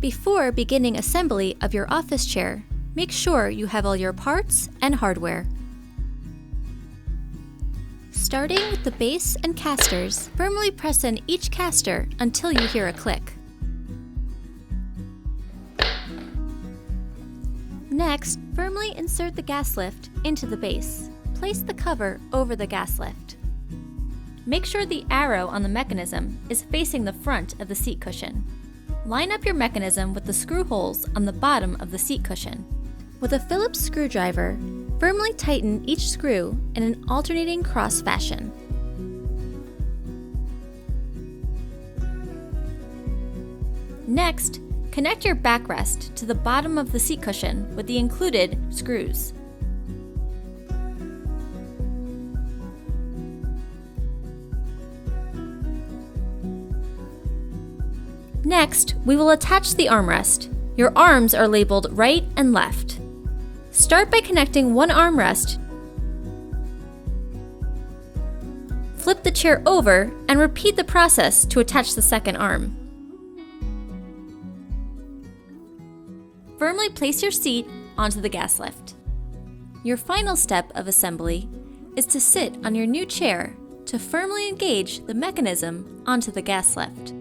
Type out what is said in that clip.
Before beginning assembly of your office chair, make sure you have all your parts and hardware. Starting with the base and casters, firmly press in each caster until you hear a click. Next, firmly insert the gas lift into the base. Place the cover over the gas lift. Make sure the arrow on the mechanism is facing the front of the seat cushion. Line up your mechanism with the screw holes on the bottom of the seat cushion. With a Phillips screwdriver, firmly tighten each screw in an alternating cross fashion. Next, connect your backrest to the bottom of the seat cushion with the included screws. Next, we will attach the armrest. Your arms are labeled right and left. Start by connecting one armrest. Flip the chair over and repeat the process to attach the second arm. Firmly place your seat onto the gas lift. Your final step of assembly is to sit on your new chair to firmly engage the mechanism onto the gas lift.